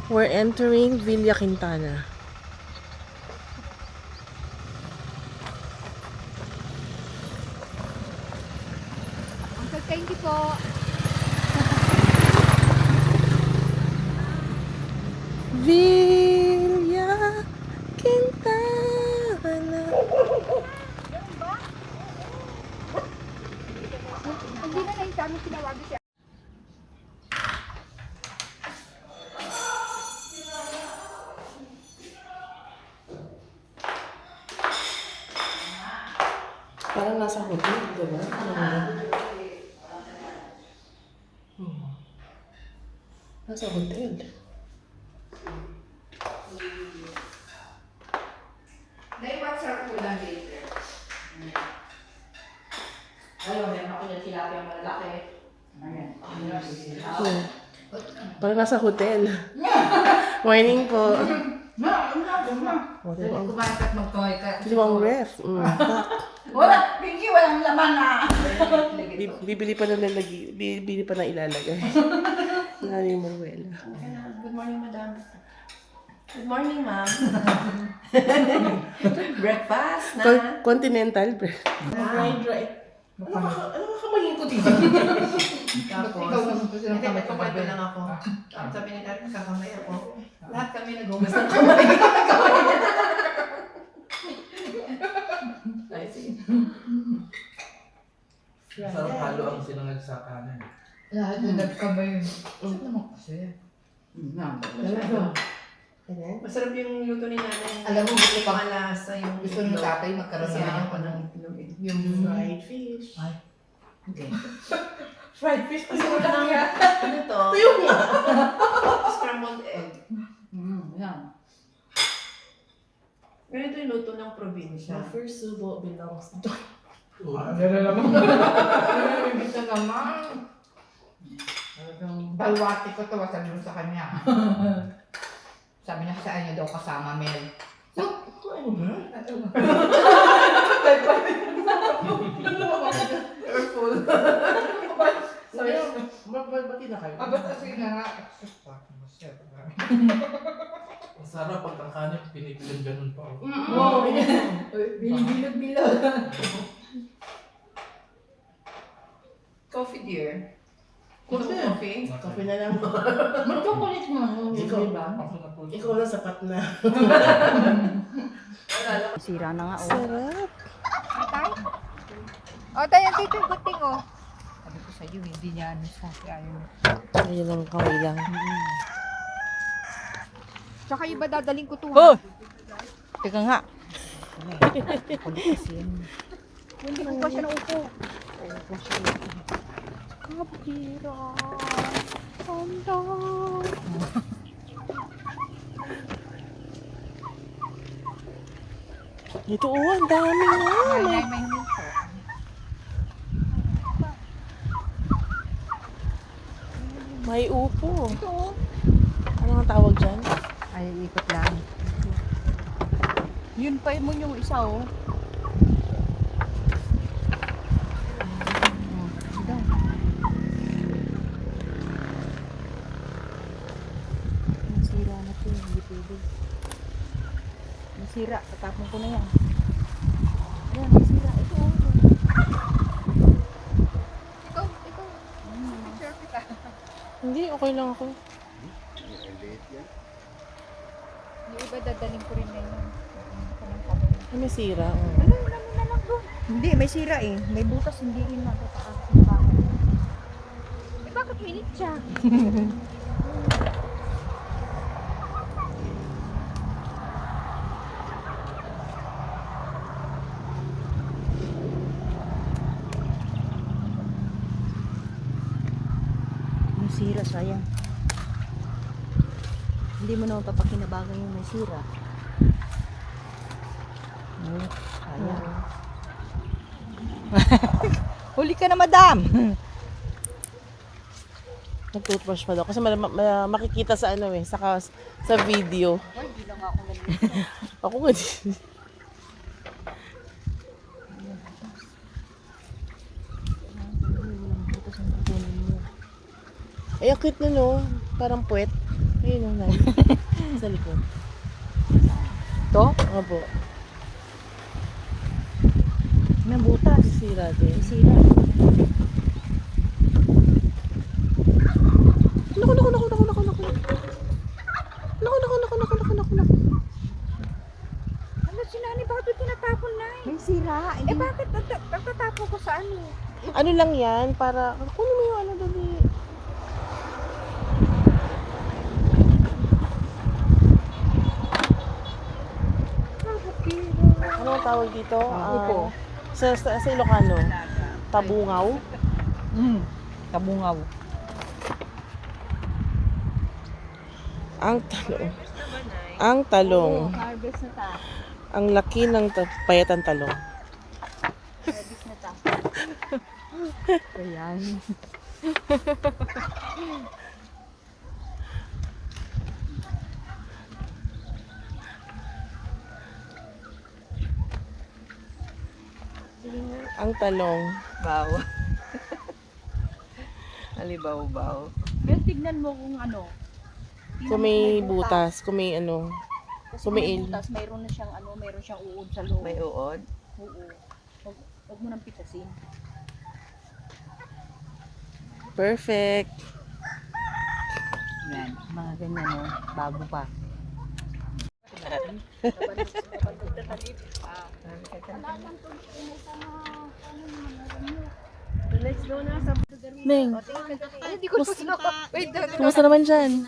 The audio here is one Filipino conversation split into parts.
We're entering Villa Quintana. Uncle, thank you po. Villa Quintana. Hindi na lang sa amin tinawagan siya. Parang nasa hotel, diba? Nasa hotel. Then what's our ulam later? Ayun, meron ako yung tilapia malaki. Ayan. Parang nasa hotel. Morning po. Kumain ka't magtoy ka. Limang ref. Wala, Pinky, walang laman na. Bibili pa ng lalagi. Bibili pa ng ilalagay. Nani Maruela. Good morning, madam. Good morning, ma'am. Breakfast na. Continental bread. Fried rice. Ano ka maging ko dito? Tapos, hindi, kumain lang ako. Sabi ni Darren, kakamay ako. Lahat kami nag-umas ng kamay. I see. Sarap halo ang sinangag sa kanan. Lahat na nagkamay. Saan naman kasi? Talaga. Masarap yung luto ni nanay. Alam mo, gusto pa, Malasa yung gusto ng tatay magkaroon Kasi naman ako ako ng ng itlog eh. yung Fried fish. hindi. Fried fish kasi wala Ano nga. ano to? Tuyo nga. Scrambled egg. Yan. Ganito yung luto ng probinsya. The first subo belongs to... Ito naman. Talagang balwati ko to, sabi mo sa kanya. Sabi niya sa inyo daw kasama Mel. Careful. Sorry, bati na kayo. Abot kasi nga. Ang sarap pag ang kanin, pinipilan ganun pa. Wow. Bilog-bilog. Coffee dear. Coffee. Coffee. Coffee na lang. Magkukulit mo. Ikaw ba? Ako na po. Ikaw na sapat na. Sira na nga Sarap. Tay? O, tayo ang tito, guting o. Sabi ko sa iyo, hindi niya ano sa ayaw. Ayun lang kaway lang. Tsaka iba dadaling ko to. Oh! Teka nga. Kulit kasi yan. Hindi ko pa siya naupo. Upo siya. Kapira. Anda. Ito ang dami na. May huminto. May upo. Ito o. Ano ang tawag dyan? Ay, ikot lang. Yun pa mo yung isa o. Nasira na to, hindi pwede. Nasira, tatapon ko na yan. Ayan, nasira. Ito, Ikaw. Sure kita. Hindi, okay lang ako. Yung iba dadaling ko rin na yun. Ay, may sira. Ano, wala mo na lang doon. Hindi, may sira eh. May butas, hindi rin matataas. Eh, bakit minit siya? May sira, sayang. Hindi mo naman papakinabangan yung may sira. Sayang. Huli ka na, madam! Nag-toothbrush pa daw. Kasi makikita sa ano eh, sa video. Ay, di lang ako nalito. Ako nga din. Walang butas ang kukunin mo. Ay, ang cute na no. Parang puwet. Yun ang nai. Sa likod. To? Opo. May butas. Sira din. Sira. Naku, naku, naku, naku, naku, naku. Naku, naku, naku, naku, naku, naku, naku. Ano si Nani? Bakit tinatapon na eh? May sira. Eh bakit nagtatapon ko sa ano? Ano lang yan, para, kunin mo yung ano dali. Ano ang tawag dito? Upo. Sa Ilocano. Tabungaw. Tabungaw. Ang talong. Ang talong. Harvest na ta. Ang laki ng payatan talong. Harvest na ta. Ayan. Ang talong. Baw. Alibaw-baw. Pero tignan mo kung ano. Kung may butas, kung may ano. Kasi Kung may may il- butas, mayroon na siyang ano, mayroon siyang uod sa loob. May uod. Oo. Huwag mo nang pitasin. Perfect. Yan, mga ganyan no, bago pa. Let's go na sa Neng, hindi ko sino. Wait, kumusta naman dyan?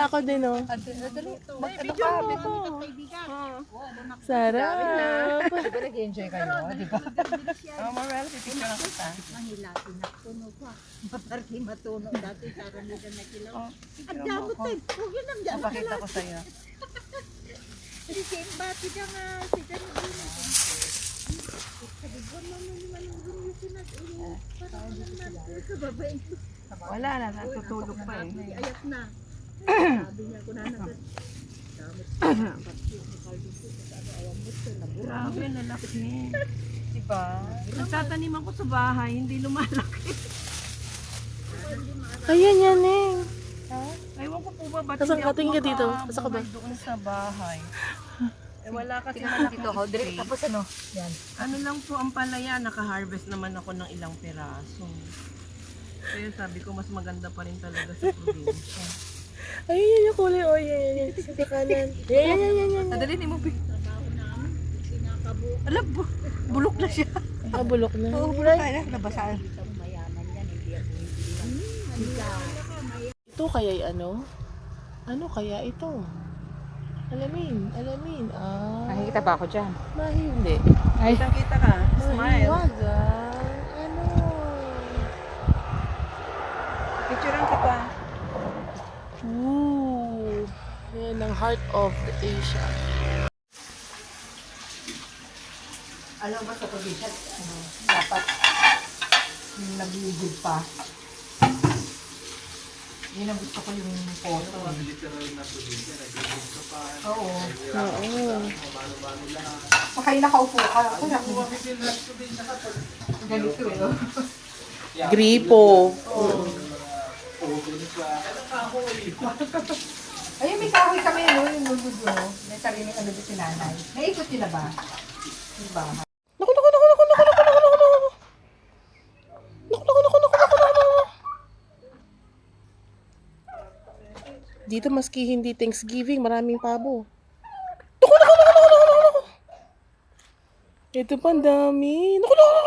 Ako din, oh. Video mo. Sarap. Di ba nag-enjoy kayo? Di ba? Oh, Marvel, pipicture lang kita. Mahilati na tunog pa. Maparki matunog dati para nila na kilaw. Ang damot tayo. Huwag yun ang damot. Papakita ko sa'yo. Si Simba, siya nga, siya na din. Sabi ko, naman yung gulo sinag-ulo. Parang naman sa babay. Wala na, natutulog pa eh. Ayak na. Sabi niya ko na nagat. Damot siya. Grabe, lalaki. Diba? Nagtataniman ko sa bahay, hindi lumalaki. Ayan yan, Neng. Ewan ko po ba, ba't Kasang hindi ako katingin ka dito? Asa ka ba? makabuhay doon sa bahay? Eh wala kasi Dito ho, direct tapos ano? Yan. Ano lang po ang palaya, naka-harvest naman ako ng ilang piraso. Kaya sabi ko, mas maganda pa rin talaga sa probinsya. Ayun yan yung kulay, oh. Yan, yan. Sa kanan. Yan, yan, yan, yan. Nadali ni mo, alam, bulok na siya. Ah, bulok na. Oo, bulok na. Nabasaan. Ito kaya ano? Ano kaya ito? Alamin, alamin. Ah. Nakikita ba ako dyan? Mahi, hindi. Kitang-kita ka. Smile. Wag ah. Ano? Picturean kita. Ooh. Yan ang heart of the Asia. Alam mo ba sa probinsya, dapat nagugod pa. Yun ang gusto ko yung photo. Literal na probinsya, nag-ibig ka pa. Oo. Oo. Baka yung nakaupo ka. Ako na. Mabisil lang probinsya ka pag Ganito eh. Oh. Gripo. puhon sa... Ayun, may kahoy kami, no? Yung lulod, no? May sariling ano doon si nanay. Naikot nila ba? Diba? Naku, naku, naku, naku, naku, naku, naku, naku, naku. Naku, naku, naku, naku, naku, naku, naku. Dito maski hindi Thanksgiving, maraming pabo. Naku, naku, naku, naku, naku, naku. Ito pa, ang dami. Naku, naku, naku,